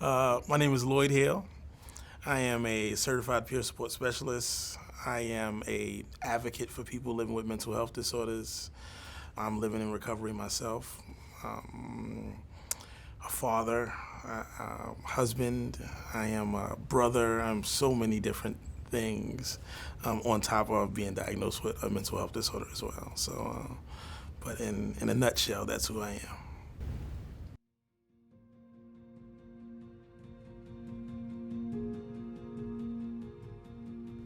My name is Lloyd Hale. I am a certified peer support specialist. I am a advocate for people living with mental health disorders. I'm living in recovery myself. A father, husband. I am a brother. I'm so many different things on top of being diagnosed with a mental health disorder as well. So, but in a nutshell, that's who I am.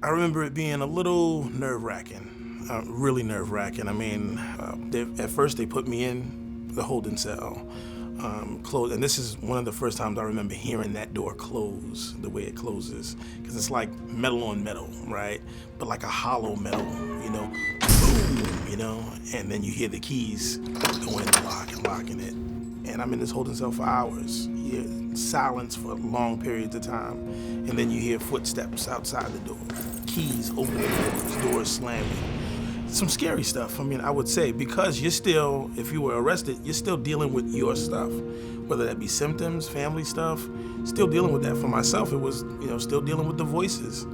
I remember it being a little nerve-wracking, really nerve-wracking. I mean, at first they put me in the holding cell, closed, and this is one of the first times I remember hearing that door close, the way it closes, because it's like metal on metal, right? But like a hollow metal, boom, and then you hear the keys going to lock and locking it. And I'm in this holding cell for hours. You hear silence for long periods of time. And then you hear footsteps outside the door, keys opening doors slamming. Some scary stuff, I would say, because you're still, if you were arrested, you're still dealing with your stuff, whether that be symptoms, family stuff, still dealing with that. For myself, it was, still dealing with the voices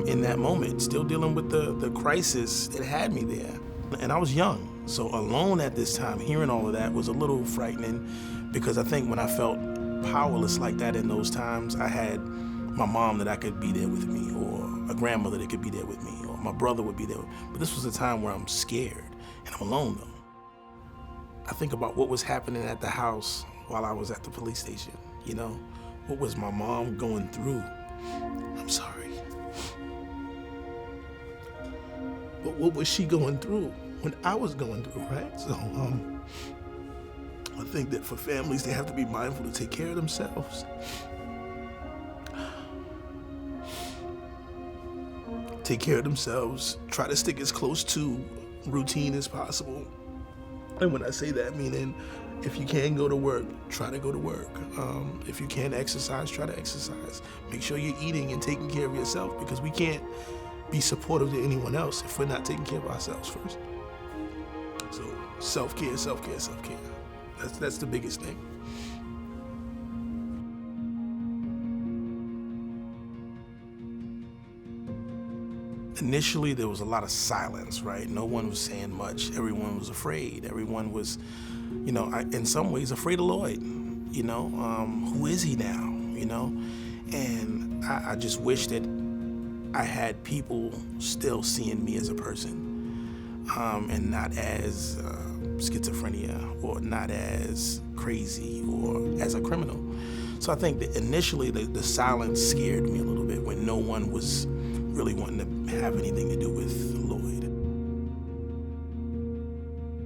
in that moment, still dealing with the crisis that had me there. And I was young. So alone at this time, hearing all of that was a little frightening, because I think when I felt powerless like that in those times, I had my mom that I could be there with me, or a grandmother that could be there with me, or my brother would be there. But this was a time where I'm scared, and I'm alone though. I think about what was happening at the house while I was at the police station, What was my mom going through? I'm sorry. But what was she going through when I was going through, right? So I think that for families, they have to be mindful to take care of themselves. Take care of themselves, try to stick as close to routine as possible. And when I say that, meaning if you can go to work, try to go to work. If you can exercise, try to exercise. Make sure you're eating and taking care of yourself, because we can't be supportive to anyone else if we're not taking care of ourselves first. So self-care, self-care, self-care. That's the biggest thing. Initially, there was a lot of silence, right? No one was saying much. Everyone was afraid. Everyone was, in some ways afraid of Lloyd. Who is he now? And I just wish that I had people still seeing me as a person, and not as schizophrenia, or not as crazy, or as a criminal. So I think that initially the silence scared me a little bit, when no one was really wanting to have anything to do with Lloyd.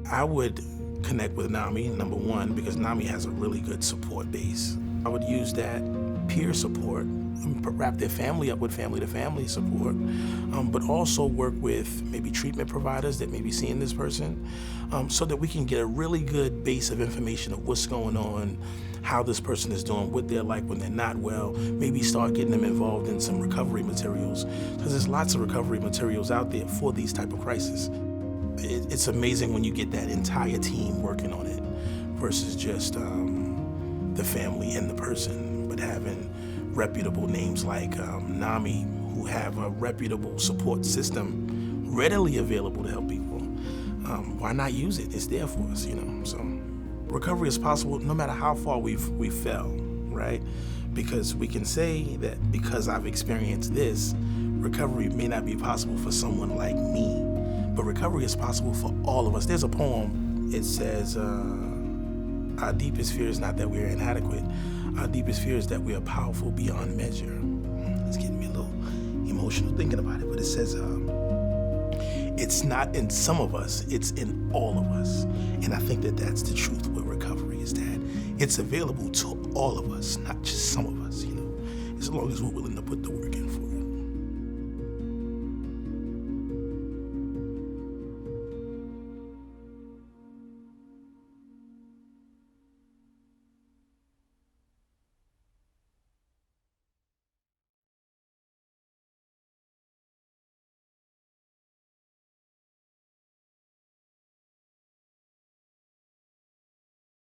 I would connect with NAMI, number one, because NAMI has a really good support base. I would use that peer support, wrap their family up with family-to-family support, but also work with maybe treatment providers that may be seeing this person, so that we can get a really good base of information of what's going on, how this person is doing, what they're like when they're not well, maybe start getting them involved in some recovery materials, because there's lots of recovery materials out there for these type of crises. It's amazing when you get that entire team working on it versus just the family and the person, but having reputable names like NAMI, who have a reputable support system readily available to help people. Why not use it? It's there for us, So recovery is possible no matter how far we fell, right? Because we can say that because I've experienced this, recovery may not be possible for someone like me, but recovery is possible for all of us. There's a poem, it says, our deepest fear is not that we are inadequate. Our deepest fear is that we are powerful beyond measure. It's getting me a little emotional thinking about it, but it says, it's not in some of us, it's in all of us. And I think that that's the truth with recovery, is that it's available to all of us, not just some of us, as long as we're willing to put the work in.